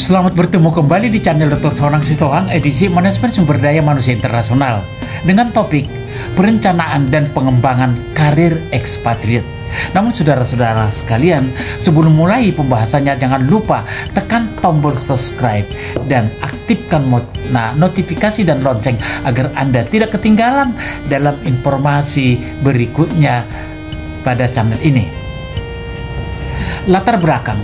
Selamat bertemu kembali di channel Dr. Tonang Sitohang edisi Manajemen Sumber Daya Manusia Internasional dengan topik perencanaan dan pengembangan karir ekspatriat. Namun saudara-saudara sekalian, sebelum mulai pembahasannya jangan lupa tekan tombol subscribe dan aktifkan notifikasi dan lonceng agar Anda tidak ketinggalan dalam informasi berikutnya pada channel ini. Latar belakang.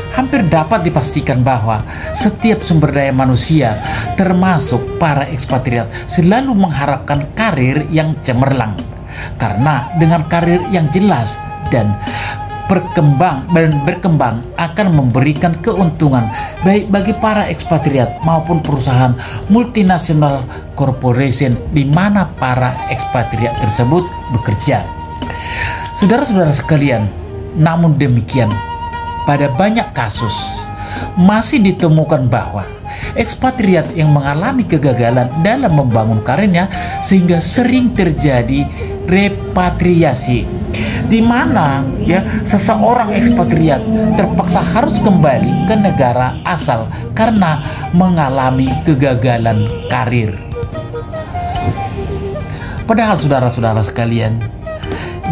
Hampir dapat dipastikan bahwa setiap sumber daya manusia, termasuk para ekspatriat, selalu mengharapkan karir yang cemerlang. Karena dengan karir yang jelas dan berkembang akan memberikan keuntungan baik bagi para ekspatriat maupun perusahaan multinasional corporation di mana para ekspatriat tersebut bekerja. Saudara-saudara sekalian, namun demikian, pada banyak kasus masih ditemukan bahwa ekspatriat yang mengalami kegagalan dalam membangun karirnya sehingga sering terjadi repatriasi, di mana seseorang ekspatriat terpaksa harus kembali ke negara asal karena mengalami kegagalan karir. Padahal saudara-saudara sekalian,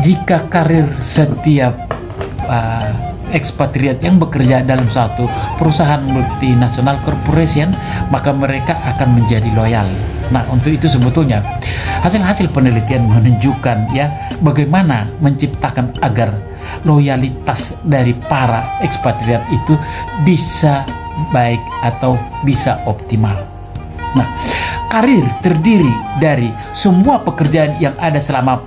jika karir setiap ekspatriat yang bekerja dalam suatu perusahaan multinasional corporation, maka mereka akan menjadi loyal. Nah, untuk itu sebetulnya hasil-hasil penelitian menunjukkan bagaimana menciptakan agar loyalitas dari para ekspatriat itu bisa baik atau bisa optimal. Nah, karir terdiri dari semua pekerjaan yang ada selama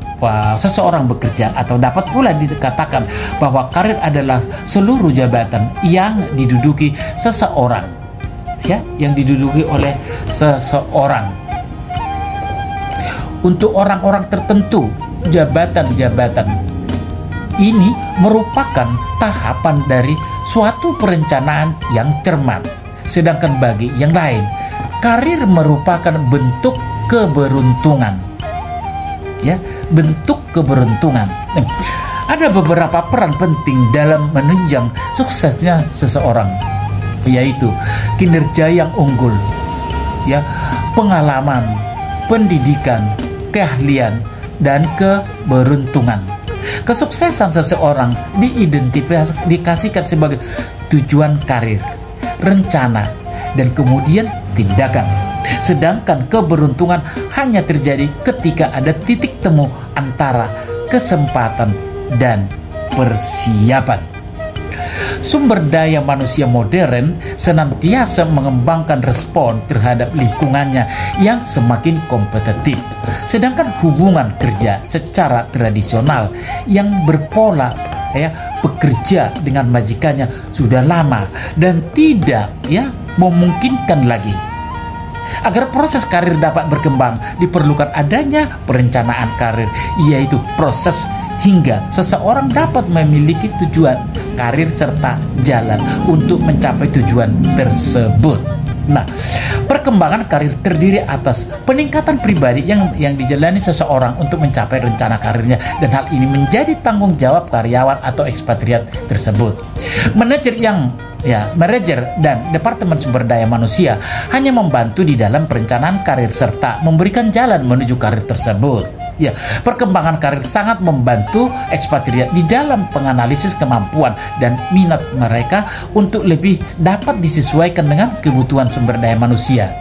seseorang bekerja, atau dapat pula dikatakan bahwa karir adalah seluruh jabatan yang diduduki seseorang, yang diduduki oleh seseorang. Untuk orang-orang tertentu, jabatan-jabatan ini merupakan tahapan dari suatu perencanaan yang cermat. Sedangkan bagi yang lain, karir merupakan bentuk keberuntungan. Bentuk keberuntungan. Ada beberapa peran penting dalam menunjang suksesnya seseorang, yaitu kinerja yang unggul, pengalaman, pendidikan, keahlian, dan keberuntungan. Kesuksesan seseorang diidentifikasikan sebagai tujuan karir, rencana, dan kemudian tindakan. Sedangkan keberuntungan hanya terjadi ketika ada titik temu antara kesempatan dan persiapan. Sumber daya manusia modern senantiasa mengembangkan respon terhadap lingkungannya yang semakin kompetitif. Sedangkan hubungan kerja secara tradisional yang berpola bekerja dengan majikannya sudah lama dan tidak memungkinkan lagi. Agar proses karir dapat berkembang, diperlukan adanya perencanaan karir, yaitu proses hingga seseorang dapat memiliki tujuan karir serta jalan untuk mencapai tujuan tersebut. Nah, perkembangan karir terdiri atas peningkatan pribadi yang dijalani seseorang untuk mencapai rencana karirnya, dan hal ini menjadi tanggung jawab karyawan atau ekspatriat tersebut. Manajer dan Departemen Sumber Daya Manusia hanya membantu di dalam perencanaan karir serta memberikan jalan menuju karir tersebut. Perkembangan karir sangat membantu ekspatriat di dalam penganalisis kemampuan dan minat mereka untuk lebih dapat disesuaikan dengan kebutuhan sumber daya manusia,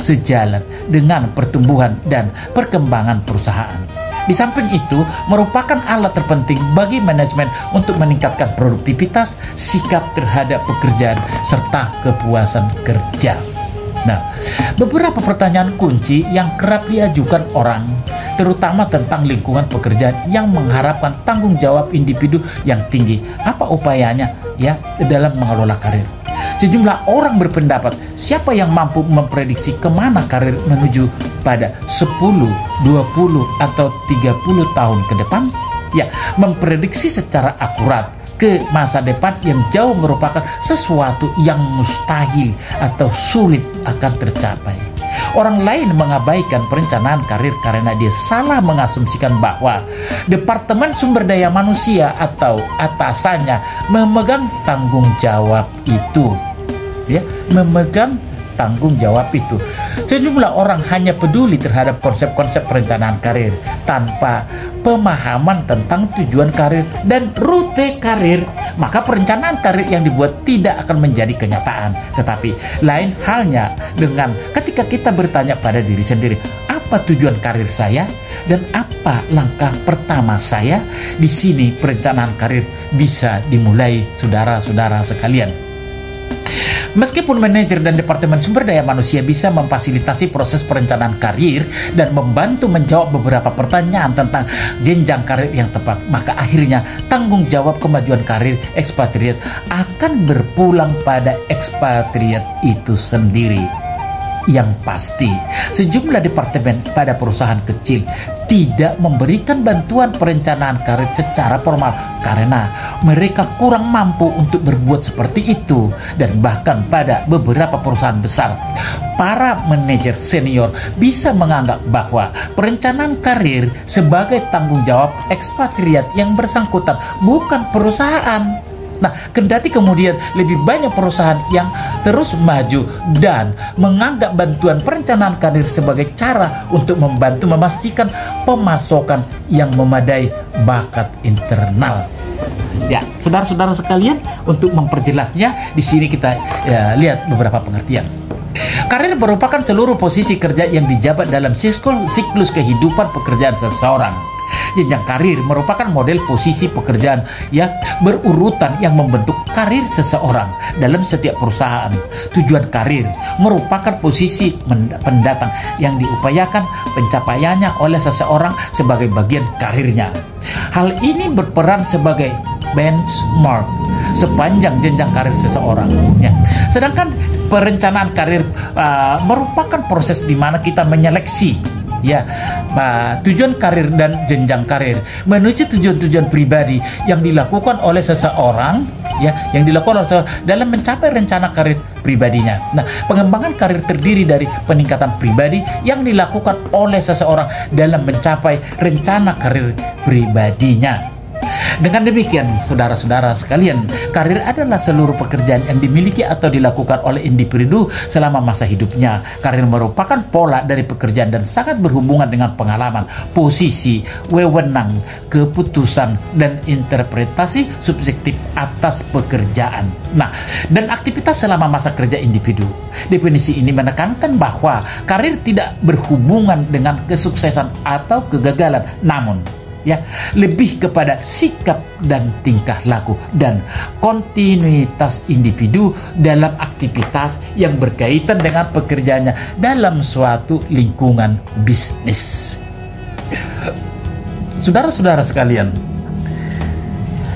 sejalan dengan pertumbuhan dan perkembangan perusahaan. Di samping itu, merupakan alat terpenting bagi manajemen untuk meningkatkan produktivitas, sikap terhadap pekerjaan, serta kepuasan kerja. Nah, beberapa pertanyaan kunci yang kerap diajukan orang, terutama tentang lingkungan pekerjaan yang mengharapkan tanggung jawab individu yang tinggi. Apa upayanya dalam mengelola karir? Sejumlah orang berpendapat, siapa yang mampu memprediksi kemana karir menuju pada 10, 20, atau 30 tahun ke depan? Memprediksi secara akurat ke masa depan yang jauh merupakan sesuatu yang mustahil atau sulit akan tercapai. Orang lain mengabaikan perencanaan karir karena dia salah mengasumsikan bahwa Departemen Sumber Daya Manusia atau atasannya memegang tanggung jawab itu. ya, memegang tanggung jawab itu. Sejumlah orang hanya peduli terhadap konsep-konsep perencanaan karir tanpa pemahaman tentang tujuan karir dan rute karir, maka perencanaan karir yang dibuat tidak akan menjadi kenyataan. Tetapi lain halnya dengan ketika kita bertanya pada diri sendiri, apa tujuan karir saya dan apa langkah pertama saya? Di sini perencanaan karir bisa dimulai, saudara-saudara sekalian. Meskipun manajer dan departemen sumber daya manusia bisa memfasilitasi proses perencanaan karir dan membantu menjawab beberapa pertanyaan tentang jenjang karir yang tepat, maka akhirnya tanggung jawab kemajuan karir ekspatriat akan berpulang pada ekspatriat itu sendiri. Yang pasti, sejumlah departemen pada perusahaan kecil tidak memberikan bantuan perencanaan karir secara formal karena mereka kurang mampu untuk berbuat seperti itu. Dan bahkan pada beberapa perusahaan besar, para manajer senior bisa menganggap bahwa perencanaan karir sebagai tanggung jawab ekspatriat yang bersangkutan, bukan perusahaan. Nah, kendati kemudian lebih banyak perusahaan yang terus maju dan menganggap bantuan perencanaan karir sebagai cara untuk membantu memastikan pemasokan yang memadai bakat internal. Ya, saudara-saudara sekalian, untuk memperjelasnya, di sini kita lihat beberapa pengertian. Karir merupakan seluruh posisi kerja yang dijabat dalam siklus kehidupan pekerjaan seseorang. Jenjang karir merupakan model posisi pekerjaan yang berurutan yang membentuk karir seseorang dalam setiap perusahaan. Tujuan karir merupakan posisi pendatang yang diupayakan pencapaiannya oleh seseorang sebagai bagian karirnya. Hal ini berperan sebagai benchmark sepanjang jenjang karir seseorang, ya. Sedangkan perencanaan karir merupakan proses di mana kita menyeleksi tujuan karir dan jenjang karir menuju tujuan-tujuan pribadi yang dilakukan oleh seseorang, dalam mencapai rencana karir pribadinya. Nah, pengembangan karir terdiri dari peningkatan pribadi yang dilakukan oleh seseorang dalam mencapai rencana karir pribadinya. Dengan demikian, saudara-saudara sekalian, karir adalah seluruh pekerjaan yang dimiliki atau dilakukan oleh individu selama masa hidupnya. Karir merupakan pola dari pekerjaan dan sangat berhubungan dengan pengalaman, posisi, wewenang, keputusan, dan interpretasi subjektif atas pekerjaan. Nah, dan aktivitas selama masa kerja individu. Definisi ini menekankan bahwa karir tidak berhubungan dengan kesuksesan atau kegagalan, namun lebih kepada sikap dan tingkah laku dan kontinuitas individu dalam aktivitas yang berkaitan dengan pekerjaannya dalam suatu lingkungan bisnis. Saudara-saudara sekalian,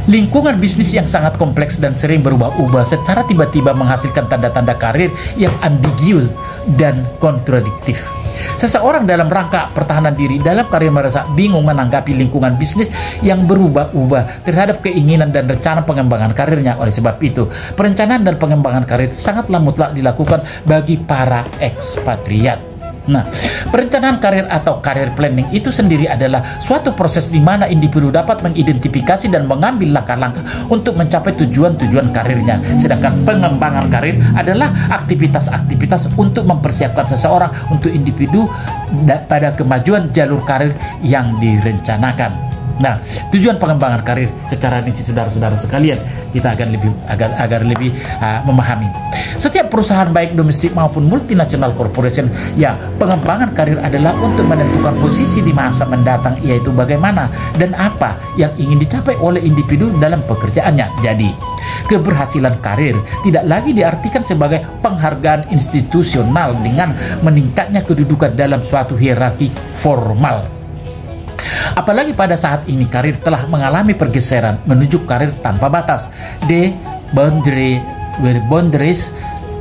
lingkungan bisnis yang sangat kompleks dan sering berubah-ubah secara tiba-tiba menghasilkan tanda-tanda karir yang ambigu dan kontradiktif. Seseorang dalam rangka pertahanan diri dalam karir merasa bingung menanggapi lingkungan bisnis yang berubah-ubah terhadap keinginan dan rencana pengembangan karirnya. Oleh sebab itu, perencanaan dan pengembangan karir sangatlah mutlak dilakukan bagi para ekspatriat. Nah, perencanaan karir atau career planning itu sendiri adalah suatu proses di mana individu dapat mengidentifikasi dan mengambil langkah-langkah untuk mencapai tujuan-tujuan karirnya. Sedangkan pengembangan karir adalah aktivitas-aktivitas untuk mempersiapkan seseorang untuk individu pada kemajuan jalur karir yang direncanakan. Nah, tujuan pengembangan karir secara rinci, saudara-saudara sekalian, kita akan agar lebih memahami. Setiap perusahaan baik domestik maupun multinasional corporation, pengembangan karir adalah untuk menentukan posisi di masa mendatang, yaitu bagaimana dan apa yang ingin dicapai oleh individu dalam pekerjaannya. Jadi, keberhasilan karir tidak lagi diartikan sebagai penghargaan institusional dengan meningkatnya kedudukan dalam suatu hierarki formal. Apalagi pada saat ini karir telah mengalami pergeseran menuju karir tanpa batas, boundaries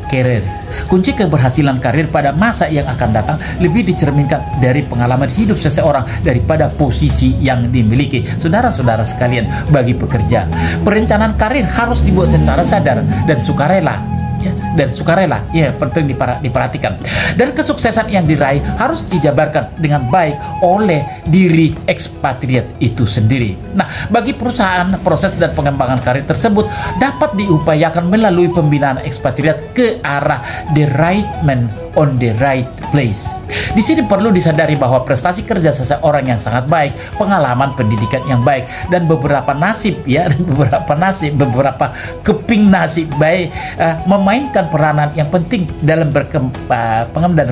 career. Kunci keberhasilan karir pada masa yang akan datang lebih dicerminkan dari pengalaman hidup seseorang daripada posisi yang dimiliki. Saudara-saudara sekalian, bagi pekerja, perencanaan karir harus dibuat secara sadar dan sukarela. ya, dan sukarela, ya penting diperhatikan. Dan kesuksesan yang diraih harus dijabarkan dengan baik oleh diri ekspatriat itu sendiri. Nah, bagi perusahaan, proses dan pengembangan karir tersebut dapat diupayakan melalui pembinaan ekspatriat ke arah the right man on the right place. Di sini perlu disadari bahwa prestasi kerja seseorang yang sangat baik, pengalaman pendidikan yang baik, dan beberapa keping nasib baik memainkan peranan yang penting dalam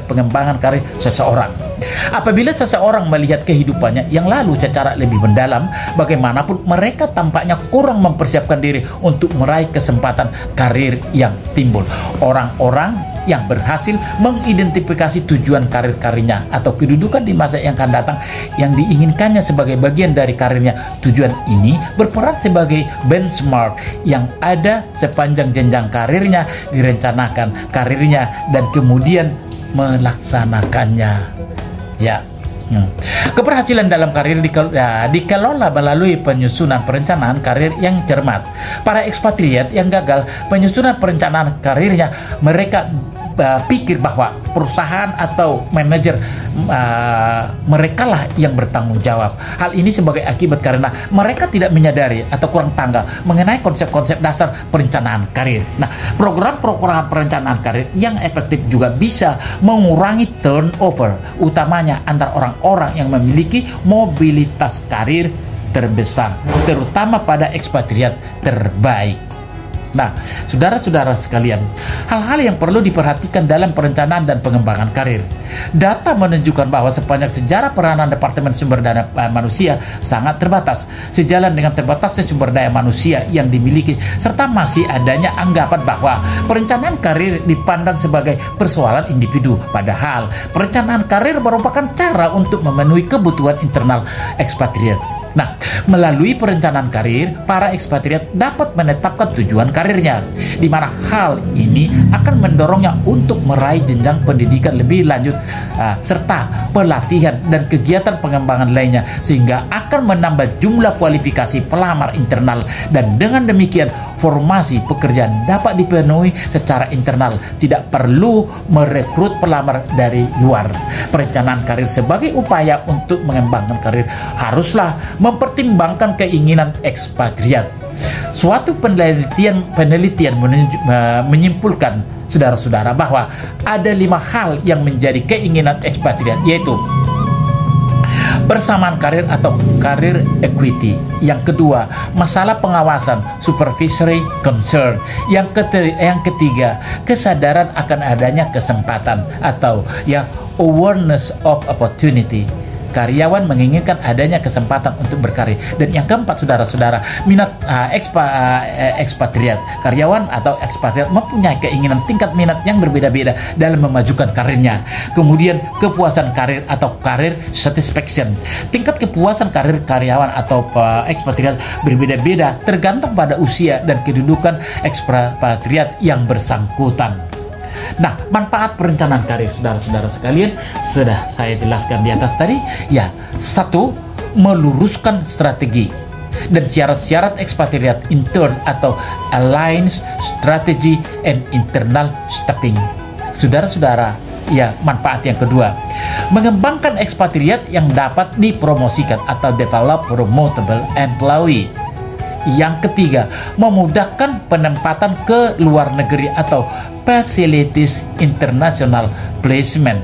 pengembangan karir seseorang. Apabila seseorang melihat kehidupannya yang lalu secara lebih mendalam, bagaimanapun mereka tampaknya kurang mempersiapkan diri untuk meraih kesempatan karir yang timbul. Orang-orang yang berhasil mengidentifikasi tujuan karirnya atau kedudukan di masa yang akan datang yang diinginkannya sebagai bagian dari karirnya. Tujuan ini berperan sebagai benchmark yang ada sepanjang jenjang karirnya, direncanakan karirnya dan kemudian melaksanakannya. Ya. Keberhasilan dalam karir dikelola melalui penyusunan perencanaan karir yang cermat. Para ekspatriat yang gagal penyusunan perencanaan karirnya, mereka pikir bahwa perusahaan atau manajer mereka lah yang bertanggung jawab. Hal ini sebagai akibat karena mereka tidak menyadari atau kurang tanggap mengenai konsep-konsep dasar perencanaan karir. Nah, program-program perencanaan karir yang efektif juga bisa mengurangi turnover, utamanya antara orang-orang yang memiliki mobilitas karir terbesar, terutama pada ekspatriat terbaik. Nah, saudara-saudara sekalian, hal-hal yang perlu diperhatikan dalam perencanaan dan pengembangan karir. Data menunjukkan bahwa sepanjang sejarah peranan Departemen Sumber Daya Manusia sangat terbatas. Sejalan dengan terbatasnya sumber daya manusia yang dimiliki, serta masih adanya anggapan bahwa perencanaan karir dipandang sebagai persoalan individu. Padahal, perencanaan karir merupakan cara untuk memenuhi kebutuhan internal ekspatriat. Nah, melalui perencanaan karir, para ekspatriat dapat menetapkan tujuan karirnya, di mana hal ini akan mendorongnya untuk meraih jenjang pendidikan lebih lanjut, serta pelatihan dan kegiatan pengembangan lainnya, sehingga akan menambah jumlah kualifikasi pelamar internal, dan dengan demikian formasi pekerjaan dapat dipenuhi secara internal, tidak perlu merekrut pelamar dari luar. Perencanaan karir sebagai upaya untuk mengembangkan karir haruslah mempertimbangkan keinginan ekspatriat. Suatu penelitian menyimpulkan, saudara-saudara, bahwa ada 5 hal yang menjadi keinginan ekspatriat, yaitu bersamaan karir atau karir equity. Yang kedua, masalah pengawasan, supervisory concern. Yang ketiga, kesadaran akan adanya kesempatan atau awareness of opportunity. Karyawan menginginkan adanya kesempatan untuk berkarir. Dan yang keempat, saudara-saudara, minat ekspatriat. Karyawan atau ekspatriat mempunyai keinginan tingkat minat yang berbeda-beda dalam memajukan karirnya. Kemudian kepuasan karir atau karir satisfaction. Tingkat kepuasan karir karyawan atau ekspatriat berbeda-beda tergantung pada usia dan kedudukan ekspatriat yang bersangkutan. Nah, manfaat perencanaan karir, saudara-saudara sekalian, sudah saya jelaskan di atas tadi. Ya, 1, meluruskan strategi dan syarat-syarat ekspatriat intern atau alliance strategy and internal staffing. Saudara-saudara, ya, manfaat yang kedua, mengembangkan ekspatriat yang dapat dipromosikan atau develop promotable employee. Yang ketiga, memudahkan penempatan ke luar negeri atau facilities international placement.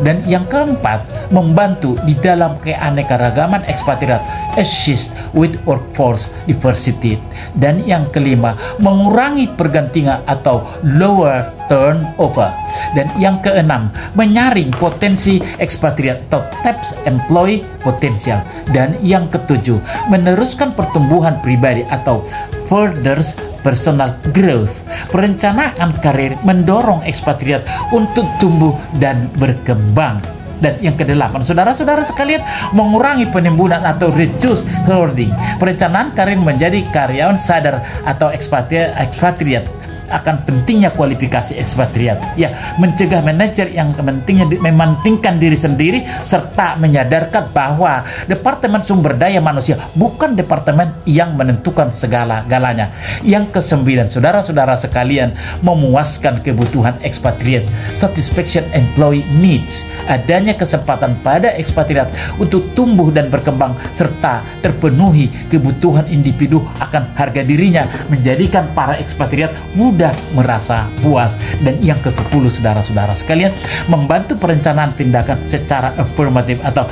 Dan yang keempat, membantu di dalam keanekaragaman ekspatriat, assist with workforce diversity. Dan yang kelima, mengurangi pergantian atau lower turnover. Dan yang keenam, menyaring potensi ekspatriat atau taps employee potensial. Dan yang ketujuh, meneruskan pertumbuhan pribadi atau furthers personal growth. Perencanaan karir mendorong ekspatriat untuk tumbuh dan berkembang. Dan yang kedelapan, saudara-saudara sekalian, mengurangi penimbunan atau reduce hoarding. Perencanaan karir menjadi karyawan sadar atau ekspatriat akan pentingnya kualifikasi ekspatriat. Ya, mencegah manajer yang kepentingnya mementingkan diri sendiri serta menyadarkan bahwa Departemen Sumber Daya Manusia bukan departemen yang menentukan segala-galanya. Yang kesembilan, saudara-saudara sekalian, memuaskan kebutuhan ekspatriat. Satisfaction employee needs. Adanya kesempatan pada ekspatriat untuk tumbuh dan berkembang serta terpenuhi kebutuhan individu akan harga dirinya menjadikan para ekspatriat mudah merasa puas. Dan yang ke-10, saudara-saudara sekalian, membantu perencanaan tindakan secara affirmative atau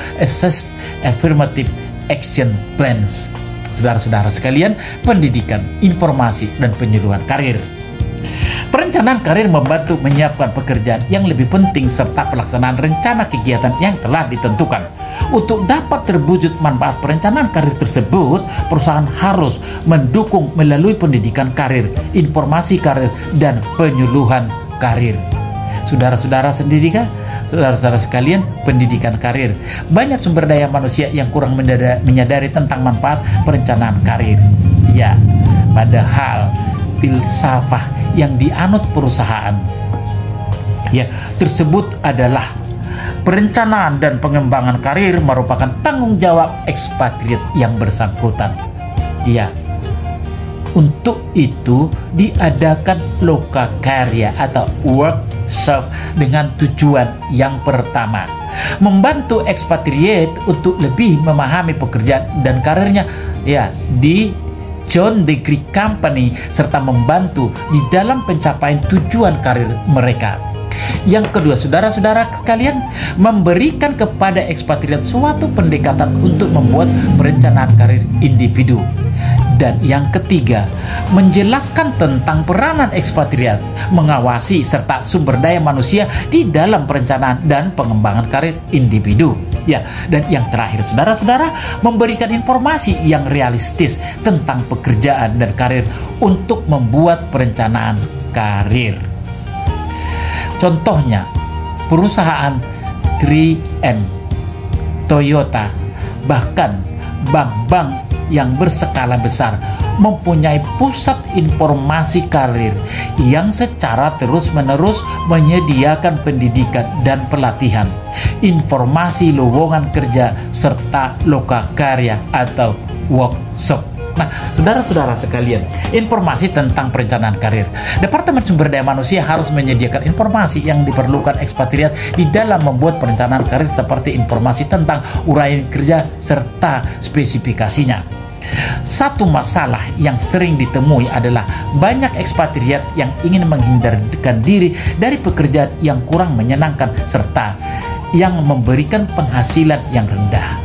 affirmative action plans. Saudara-saudara sekalian, pendidikan, informasi, dan penyuluhan karir. Perencanaan karir membantu menyiapkan pekerjaan yang lebih penting serta pelaksanaan rencana kegiatan yang telah ditentukan. Untuk dapat terwujud manfaat perencanaan karir tersebut, perusahaan harus mendukung melalui pendidikan karir, informasi karir, dan penyuluhan karir. Saudara-saudara sendiri kan? Saudara-saudara sekalian, pendidikan karir. Banyak sumber daya manusia yang kurang menyadari tentang manfaat perencanaan karir. Ya, padahal filsafah yang dianut perusahaan tersebut adalah perencanaan dan pengembangan karir merupakan tanggung jawab ekspatriat yang bersangkutan. Ya, untuk itu diadakan loka karya atau workshop dengan tujuan yang pertama, membantu ekspatriat untuk lebih memahami pekerjaan dan karirnya di John Deere Company serta membantu di dalam pencapaian tujuan karir mereka. Yang kedua, saudara-saudara sekalian, memberikan kepada ekspatriat suatu pendekatan untuk membuat perencanaan karir individu. Dan yang ketiga, menjelaskan tentang peranan ekspatriat, mengawasi serta sumber daya manusia di dalam perencanaan dan pengembangan karir individu. Ya, dan yang terakhir, saudara-saudara, memberikan informasi yang realistis tentang pekerjaan dan karir untuk membuat perencanaan karir. Contohnya, perusahaan 3M, Toyota, bahkan bank-bank yang berskala besar mempunyai pusat informasi karir yang secara terus-menerus menyediakan pendidikan dan pelatihan, informasi lowongan kerja, serta loka karya atau workshop. Nah, saudara-saudara sekalian, informasi tentang perencanaan karir. Departemen Sumber Daya Manusia harus menyediakan informasi yang diperlukan ekspatriat di dalam membuat perencanaan karir seperti informasi tentang uraian kerja serta spesifikasinya. Satu masalah yang sering ditemui adalah banyak ekspatriat yang ingin menghindarkan diri dari pekerjaan yang kurang menyenangkan serta yang memberikan penghasilan yang rendah.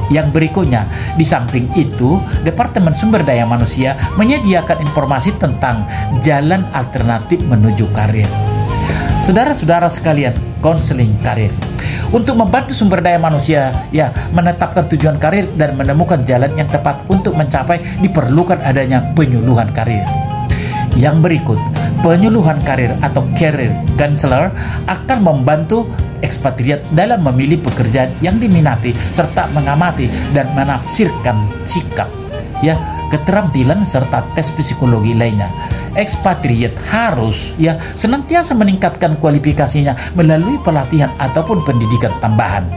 Yang berikutnya, di samping itu, Departemen Sumber Daya Manusia menyediakan informasi tentang jalan alternatif menuju karir. Saudara-saudara sekalian, konseling karir. Untuk membantu sumber daya manusia menetapkan tujuan karir dan menemukan jalan yang tepat untuk mencapai, diperlukan adanya penyuluhan karir. Yang berikut, penyuluhan karir atau career counselor akan membantu ekspatriat dalam memilih pekerjaan yang diminati serta mengamati dan menafsirkan sikap, keterampilan serta tes psikologi lainnya. Ekspatriat harus senantiasa meningkatkan kualifikasinya melalui pelatihan ataupun pendidikan tambahan,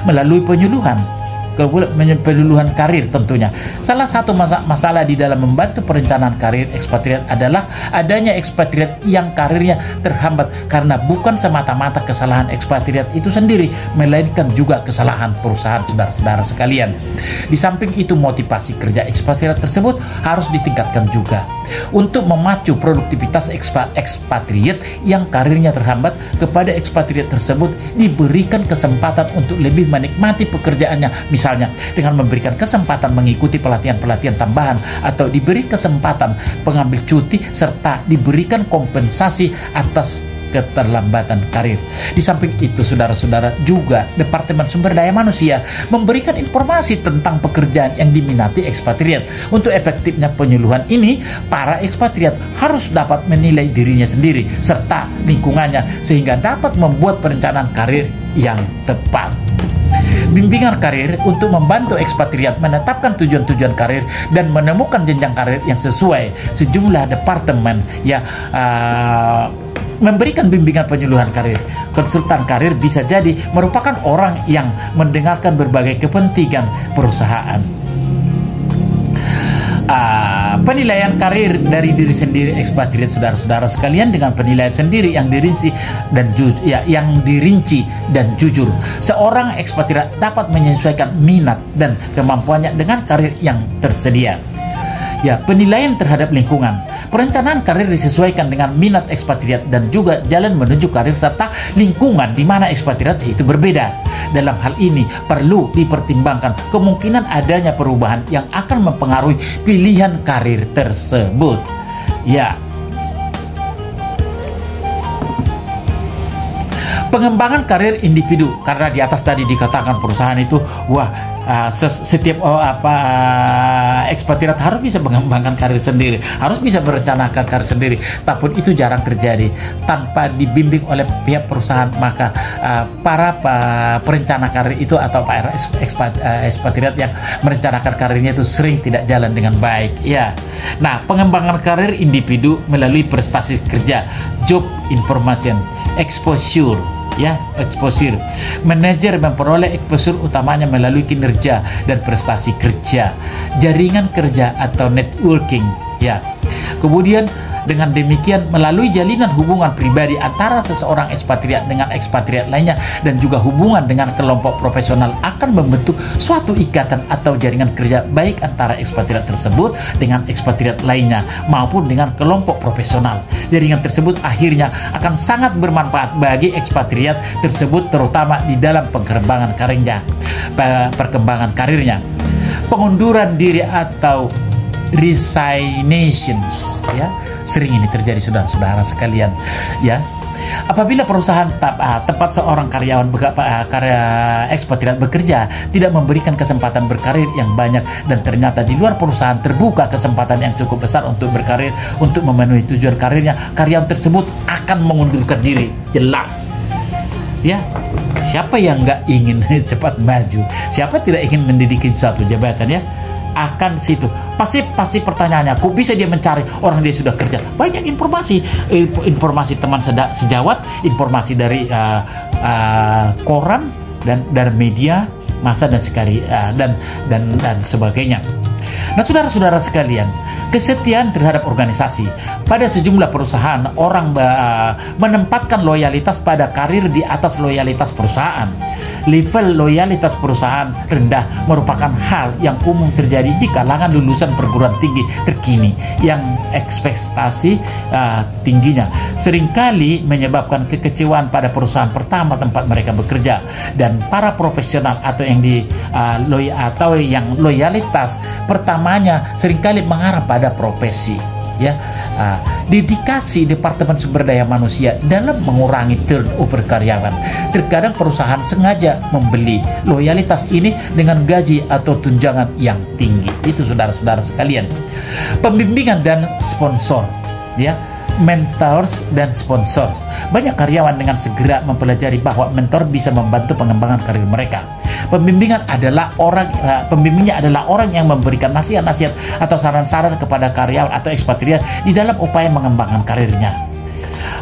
melalui penyuluhan karir tentunya. Salah satu masalah di dalam membantu perencanaan karir ekspatriat adalah adanya ekspatriat yang karirnya terhambat karena bukan semata-mata kesalahan ekspatriat itu sendiri, melainkan juga kesalahan perusahaan, saudara-saudara sekalian. Di samping itu, motivasi kerja ekspatriat tersebut harus ditingkatkan juga. Untuk memacu produktivitas ekspatriat yang karirnya terhambat, kepada ekspatriat tersebut diberikan kesempatan untuk lebih menikmati pekerjaannya, misalnya dengan memberikan kesempatan mengikuti pelatihan-pelatihan tambahan atau diberi kesempatan mengambil cuti serta diberikan kompensasi atas keterlambatan karir. Di samping itu, saudara-saudara, juga Departemen Sumber Daya Manusia memberikan informasi tentang pekerjaan yang diminati ekspatriat. Untuk efektifnya penyuluhan ini, para ekspatriat harus dapat menilai dirinya sendiri serta lingkungannya sehingga dapat membuat perencanaan karir yang tepat. bimbingan karir untuk membantu ekspatriat menetapkan tujuan-tujuan karir dan menemukan jenjang karir yang sesuai. Sejumlah departemen memberikan bimbingan penyuluhan karir. Konsultan karir bisa jadi merupakan orang yang mendengarkan berbagai kepentingan perusahaan. Penilaian karir dari diri sendiri ekspatriat, saudara-saudara sekalian, dengan penilaian sendiri yang dirinci dan jujur. Seorang ekspatriat dapat menyesuaikan minat dan kemampuannya dengan karir yang tersedia. Penilaian terhadap lingkungan. Perencanaan karir disesuaikan dengan minat ekspatriat dan juga jalan menuju karir serta lingkungan di mana ekspatriat itu berbeda. Dalam hal ini perlu dipertimbangkan kemungkinan adanya perubahan yang akan mempengaruhi pilihan karir tersebut. Pengembangan karir individu, karena di atas tadi dikatakan perusahaan itu setiap ekspatriat harus bisa mengembangkan karir sendiri, harus bisa merencanakan karir sendiri. Tapi itu jarang terjadi tanpa dibimbing oleh pihak perusahaan. Maka para perencana karir itu atau para ekspatriat yang merencanakan karirnya itu sering tidak jalan dengan baik. Nah, pengembangan karir individu melalui prestasi kerja, job information, exposure. Exposure. Manajer memperoleh exposure utamanya melalui kinerja dan prestasi kerja, jaringan kerja atau networking. Kemudian dengan demikian melalui jalinan hubungan pribadi antara seseorang ekspatriat dengan ekspatriat lainnya dan juga hubungan dengan kelompok profesional akan membentuk suatu ikatan atau jaringan kerja baik antara ekspatriat tersebut dengan ekspatriat lainnya maupun dengan kelompok profesional. Jaringan tersebut akhirnya akan sangat bermanfaat bagi ekspatriat tersebut, terutama di dalam perkembangan karirnya. Pengunduran diri atau resignations, sering ini terjadi, saudara-saudara sekalian. Apabila perusahaan tempat seorang karyawan ekspatriat bekerja tidak memberikan kesempatan berkarir yang banyak dan ternyata di luar perusahaan terbuka kesempatan yang cukup besar untuk berkarir, untuk memenuhi tujuan karirnya, karyawan tersebut akan mengundurkan diri. Jelas. Siapa yang nggak ingin cepat maju? Siapa tidak ingin menduduki suatu jabatan? Akan situ pasti pertanyaannya, kok bisa dia mencari orang dia sudah kerja? Banyak informasi teman sejawat, informasi dari koran dan dari media massa dan sebagainya. Nah, saudara-saudara sekalian, kesetiaan terhadap organisasi. Pada sejumlah perusahaan, orang menempatkan loyalitas pada karir di atas loyalitas perusahaan. Level loyalitas perusahaan rendah merupakan hal yang umum terjadi di kalangan lulusan perguruan tinggi terkini yang ekspektasi tingginya seringkali menyebabkan kekecewaan pada perusahaan pertama tempat mereka bekerja, dan para profesional atau yang loyalitas pertamanya seringkali mengarah pada profesi. Dedikasi Departemen Sumber Daya Manusia dalam mengurangi turnover karyawan. Terkadang perusahaan sengaja membeli loyalitas ini dengan gaji atau tunjangan yang tinggi. Itu, saudara-saudara sekalian. Pembimbingan dan sponsor, mentors dan sponsors. Banyak karyawan dengan segera mempelajari bahwa mentor bisa membantu pengembangan karir mereka. Pembimbingnya adalah orang yang memberikan nasihat-nasihat atau saran-saran kepada karyawan atau ekspatriat di dalam upaya mengembangkan karirnya.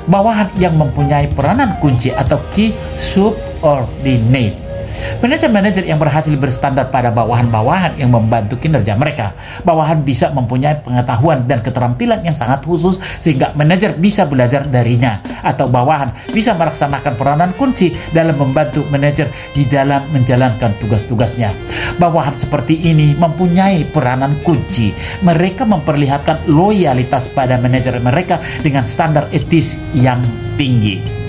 Bawahan yang mempunyai peranan kunci atau key subordinate. Manajer-manajer yang berhasil berstandar pada bawahan-bawahan yang membantu kinerja mereka. Bawahan bisa mempunyai pengetahuan dan keterampilan yang sangat khusus sehingga manajer bisa belajar darinya, atau bawahan bisa melaksanakan peranan kunci dalam membantu manajer di dalam menjalankan tugas-tugasnya. Bawahan seperti ini mempunyai peranan kunci. Mereka memperlihatkan loyalitas pada manajer mereka dengan standar etis yang tinggi.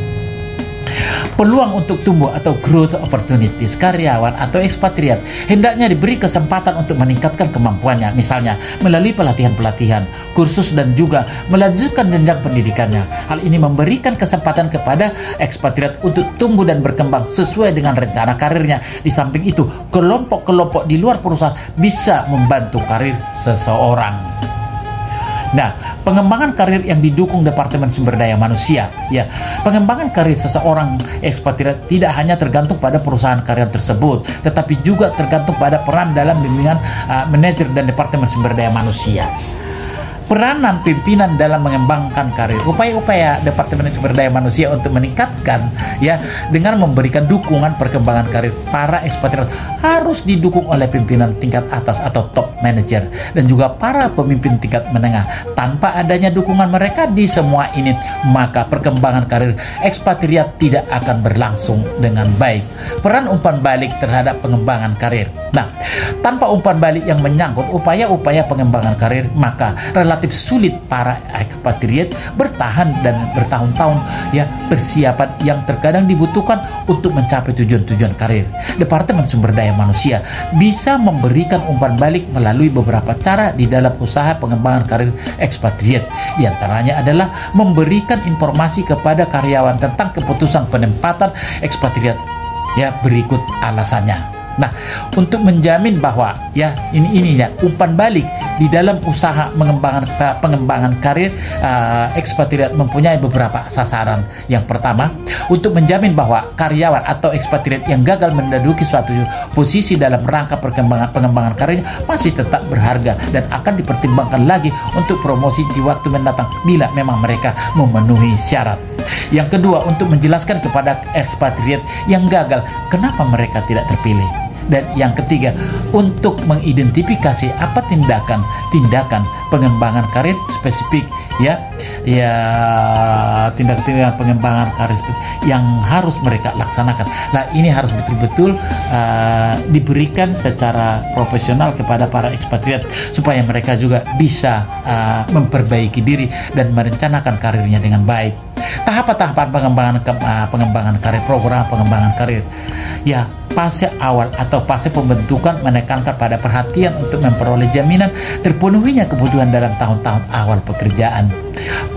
Peluang untuk tumbuh atau growth opportunities. Karyawan atau ekspatriat hendaknya diberi kesempatan untuk meningkatkan kemampuannya, misalnya melalui pelatihan-pelatihan, kursus, dan juga melanjutkan jenjang pendidikannya. Hal ini memberikan kesempatan kepada ekspatriat untuk tumbuh dan berkembang sesuai dengan rencana karirnya. Di samping itu, kelompok-kelompok di luar perusahaan bisa membantu karir seseorang. Nah, pengembangan karir yang didukung Departemen Sumber Daya Manusia, ya, pengembangan karir seseorang ekspatriat tidak hanya tergantung pada perusahaan karya tersebut, tetapi juga tergantung pada peran dalam bimbingan manajer dan Departemen Sumber Daya Manusia. Peranan pimpinan dalam mengembangkan karir, upaya-upaya Departemen Sumber Daya Manusia untuk meningkatkan, ya, dengan memberikan dukungan perkembangan karir para ekspatriat harus didukung oleh pimpinan tingkat atas atau top manager dan juga para pemimpin tingkat menengah. Tanpa adanya dukungan mereka di semua ini, maka perkembangan karir ekspatriat tidak akan berlangsung dengan baik. Peran umpan balik terhadap pengembangan karir. Nah, tanpa umpan balik yang menyangkut upaya-upaya pengembangan karir, maka relatif sulit para ekspatriat bertahan dan bertahun-tahun, ya, persiapan yang terkadang dibutuhkan untuk mencapai tujuan-tujuan karir. Departemen Sumber Daya Manusia bisa memberikan umpan balik melalui beberapa cara di dalam usaha pengembangan karir ekspatriat. Di antaranya adalah memberikan informasi kepada karyawan tentang keputusan penempatan ekspatriat. Ya, berikut alasannya. Nah, untuk menjamin bahwa, ya, ini ya, umpan balik di dalam usaha pengembangan karir ekspatriat mempunyai beberapa sasaran. Yang pertama, untuk menjamin bahwa karyawan atau ekspatriat yang gagal menduduki suatu posisi dalam rangka pengembangan karir masih tetap berharga dan akan dipertimbangkan lagi untuk promosi di waktu mendatang bila memang mereka memenuhi syarat. Yang kedua, untuk menjelaskan kepada ekspatriat yang gagal kenapa mereka tidak terpilih. Dan yang ketiga, untuk mengidentifikasi apa tindakan pengembangan karir spesifik, ya, tindakan pengembangan karir spesifik yang harus mereka laksanakan. Nah, ini harus betul-betul diberikan secara profesional kepada para ekspatriat supaya mereka juga bisa memperbaiki diri dan merencanakan karirnya dengan baik. Tahapan-tahapan pengembangan karir, program pengembangan karir, ya, fase awal atau fase pembentukan menekankan pada perhatian untuk memperoleh jaminan terpenuhinya kebutuhan dalam tahun-tahun awal pekerjaan.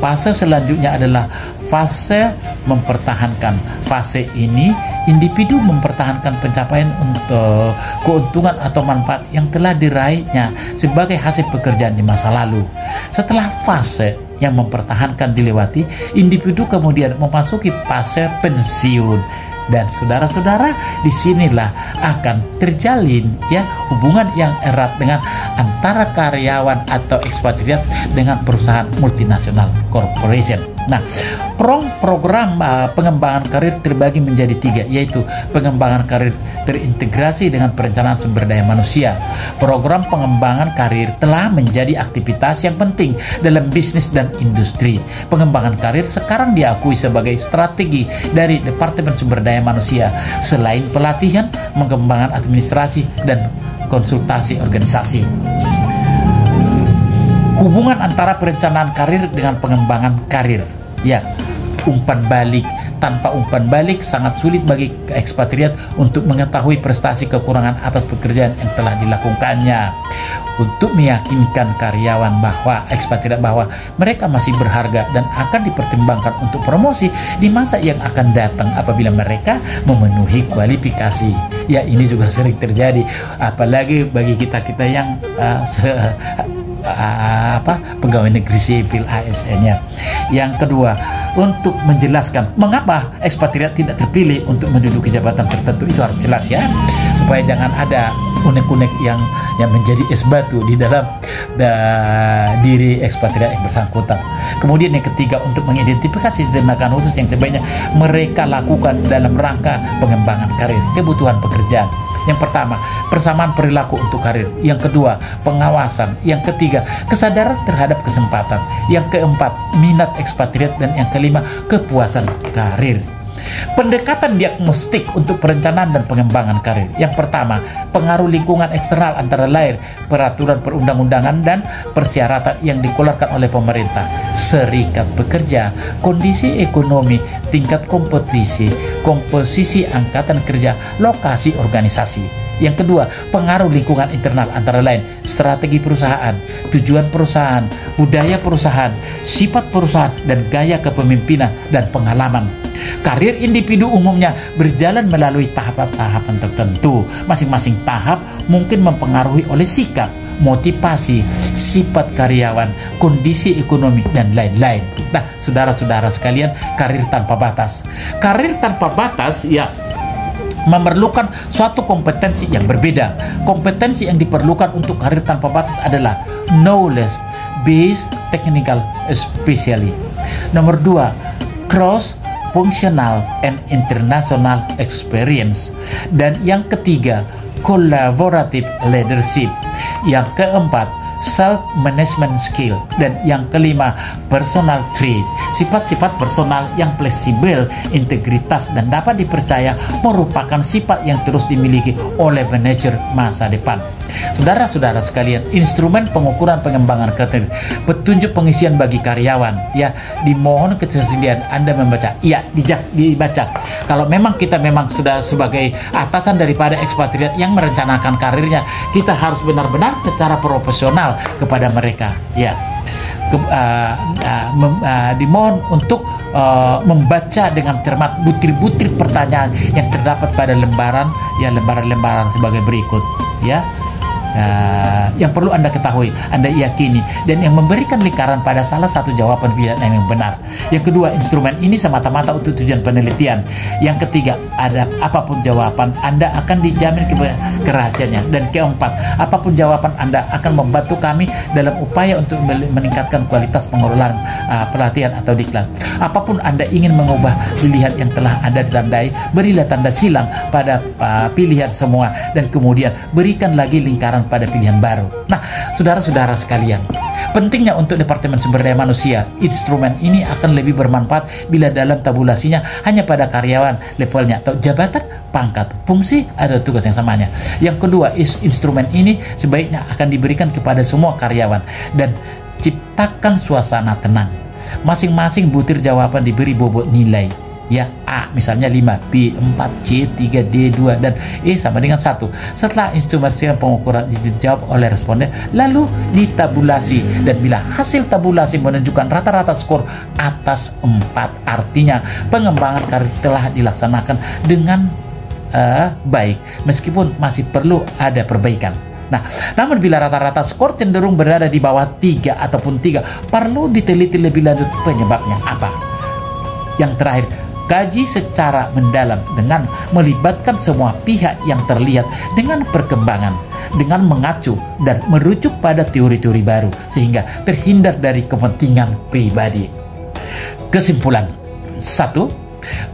Fase selanjutnya adalah fase mempertahankan. Fase ini individu mempertahankan pencapaian untuk keuntungan atau manfaat yang telah diraihnya sebagai hasil pekerjaan di masa lalu. Setelah fase yang mempertahankan dilewati, individu kemudian memasuki fase pensiun. Dan saudara-saudara, disinilah akan terjalin, ya, hubungan yang erat dengan antara karyawan atau ekspatriat dengan perusahaan multinasional corporation. Nah, program pengembangan karir terbagi menjadi 3, yaitu pengembangan karir terintegrasi dengan perencanaan sumber daya manusia. Program pengembangan karir telah menjadi aktivitas yang penting dalam bisnis dan industri. Pengembangan karir sekarang diakui sebagai strategi dari Departemen Sumber Daya Manusia selain pelatihan, pengembangan administrasi, dan konsultasi organisasi. Hubungan antara perencanaan karir dengan pengembangan karir, ya, umpan balik. Tanpa umpan balik sangat sulit bagi ekspatriat untuk mengetahui prestasi kekurangan atas pekerjaan yang telah dilakukannya. Untuk meyakinkan karyawan bahwa ekspatriat bahwa mereka masih berharga dan akan dipertimbangkan untuk promosi di masa yang akan datang apabila mereka memenuhi kualifikasi. Ya, ini juga sering terjadi, apalagi bagi kita-kita yang pegawai negeri sipil ASN-nya. Yang kedua, untuk menjelaskan mengapa ekspatriat tidak terpilih untuk menduduki jabatan tertentu, itu harus jelas, ya, supaya jangan ada unek-unek yang menjadi es batu di dalam diri ekspatriat yang bersangkutan. Kemudian yang ketiga, untuk mengidentifikasi tindakan khusus yang sebaiknya mereka lakukan dalam rangka pengembangan karir, kebutuhan pekerjaan. Yang pertama, persamaan perilaku untuk karir. Yang kedua, pengawasan. Yang ketiga, kesadaran terhadap kesempatan. Yang keempat, minat ekspatriat. Dan yang kelima, kepuasan karir. Pendekatan diagnostik untuk perencanaan dan pengembangan karir. Yang pertama, pengaruh lingkungan eksternal antara lain peraturan perundang-undangan dan persyaratan yang dikeluarkan oleh pemerintah, serikat pekerja, kondisi ekonomi, tingkat kompetisi, komposisi angkatan kerja, lokasi organisasi. Yang kedua, pengaruh lingkungan internal antara lain strategi perusahaan, tujuan perusahaan, budaya perusahaan, sifat perusahaan, dan gaya kepemimpinan dan pengalaman. Karir individu umumnya berjalan melalui tahapan-tahapan tertentu. Masing-masing tahap mungkin mempengaruhi oleh sikap, motivasi, sifat karyawan, kondisi ekonomi, dan lain-lain. Nah, saudara-saudara sekalian, karir tanpa batas. Karir tanpa batas ya memerlukan suatu kompetensi yang berbeda. Kompetensi yang diperlukan untuk karir tanpa batas adalah knowledge based technical especially. Nomor 2, cross functional and international experience. Dan yang ketiga, collaborative leadership. Yang keempat, self-management skill. Dan yang kelima, personal trait. Sifat-sifat personal yang fleksibel, integritas, dan dapat dipercaya merupakan sifat yang terus dimiliki oleh manajer masa depan. Saudara-saudara sekalian, instrumen pengukuran pengembangan karir, petunjuk pengisian bagi karyawan, ya, dimohon kesediaan Anda membaca. Ya, dibaca. Kalau memang kita memang sudah sebagai atasan daripada ekspatriat yang merencanakan karirnya, kita harus benar-benar secara profesional kepada mereka, ya. Dimohon untuk membaca dengan cermat butir-butir pertanyaan yang terdapat pada lembaran sebagai berikut, ya. Yang perlu Anda ketahui, Anda yakini, dan yang memberikan lingkaran pada salah satu jawaban pilihan yang benar. Yang kedua, instrumen ini semata-mata untuk tujuan penelitian. Yang ketiga, ada apapun jawaban Anda akan dijamin kerahasiaannya. Dan keempat, apapun jawaban Anda akan membantu kami dalam upaya untuk meningkatkan kualitas pengelolaan pelatihan atau diklat. Apapun Anda ingin mengubah pilihan yang telah Anda tandai, berilah tanda silang pada pilihan semua, dan kemudian berikan lagi lingkaran pada pilihan baru. Nah, saudara-saudara sekalian, pentingnya untuk Departemen Sumber Daya Manusia, instrumen ini akan lebih bermanfaat bila dalam tabulasinya hanya pada karyawan levelnya atau jabatan, pangkat, fungsi, atau tugas yang samanya. Yang kedua, instrumen ini sebaiknya akan diberikan kepada semua karyawan dan ciptakan suasana tenang. Masing-masing butir jawaban diberi bobot nilai. Ya, A misalnya 5, B 4, C 3, D 2, dan E sama dengan 1. Setelah instrumen pengukuran dijawab oleh responden, lalu ditabulasi, dan bila hasil tabulasi menunjukkan rata-rata skor atas 4, artinya pengembangan karir telah dilaksanakan dengan baik, meskipun masih perlu ada perbaikan. Nah, namun bila rata-rata skor cenderung berada di bawah 3 ataupun 3, perlu diteliti lebih lanjut penyebabnya apa. Yang terakhir, kaji secara mendalam dengan melibatkan semua pihak yang terlihat dengan perkembangan, dengan mengacu dan merujuk pada teori-teori baru sehingga terhindar dari kepentingan pribadi. Kesimpulan, 1.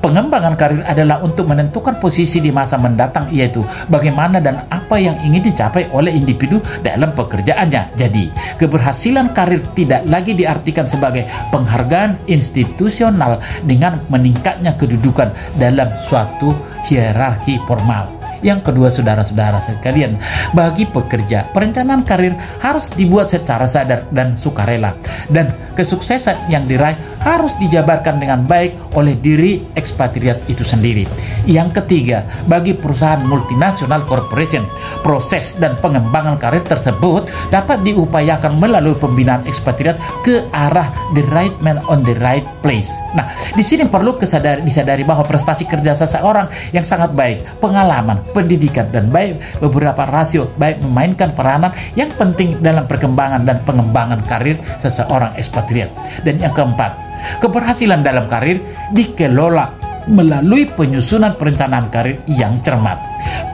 Pengembangan karir adalah untuk menentukan posisi di masa mendatang, yaitu bagaimana dan apa yang ingin dicapai oleh individu dalam pekerjaannya. Jadi, keberhasilan karir tidak lagi diartikan sebagai penghargaan institusional dengan meningkatnya kedudukan dalam suatu hierarki formal. Yang kedua, saudara-saudara sekalian, bagi pekerja, perencanaan karir harus dibuat secara sadar dan sukarela, dan kesuksesan yang diraih harus dijabarkan dengan baik oleh diri ekspatriat itu sendiri. Yang ketiga, bagi perusahaan multinasional corporation, proses dan pengembangan karir tersebut dapat diupayakan melalui pembinaan ekspatriat ke arah the right man on the right place. Nah, di sini perlu disadari bahwa prestasi kerja seseorang yang sangat baik, pengalaman, pendidikan, dan baik beberapa rasio baik memainkan peranan yang penting dalam perkembangan dan pengembangan karir seseorang ekspatriat. Dan yang keempat, keberhasilan dalam karir dikelola melalui penyusunan perencanaan karir yang cermat.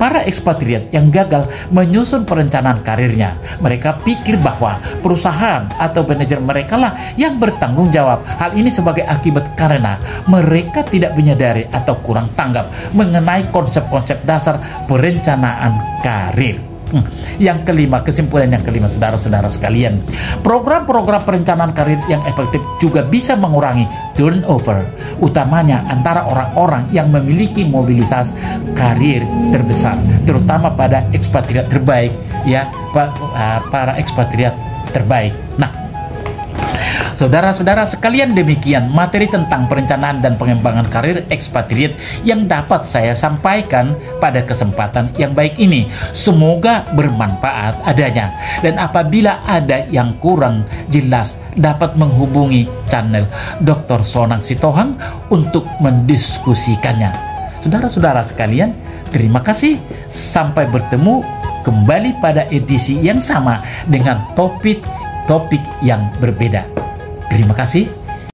Para ekspatriat yang gagal menyusun perencanaan karirnya, mereka pikir bahwa perusahaan atau manajer mereka lah yang bertanggung jawab. Hal ini sebagai akibat karena mereka tidak menyadari atau kurang tanggap mengenai konsep-konsep dasar perencanaan karir. Yang kelima, kesimpulan yang kelima, saudara-saudara sekalian, program-program perencanaan karir yang efektif juga bisa mengurangi turnover, utamanya antara orang-orang yang memiliki mobilitas karir terbesar, terutama pada ekspatriat terbaik, ya, para ekspatriat terbaik. Nah, saudara-saudara sekalian, demikian materi tentang perencanaan dan pengembangan karir ekspatriat yang dapat saya sampaikan pada kesempatan yang baik ini. Semoga bermanfaat adanya, dan apabila ada yang kurang jelas dapat menghubungi channel Dr. Sonang Sitohang untuk mendiskusikannya. Saudara-saudara sekalian, terima kasih. Sampai bertemu kembali pada edisi yang sama dengan topik yang berbeda. Terima kasih.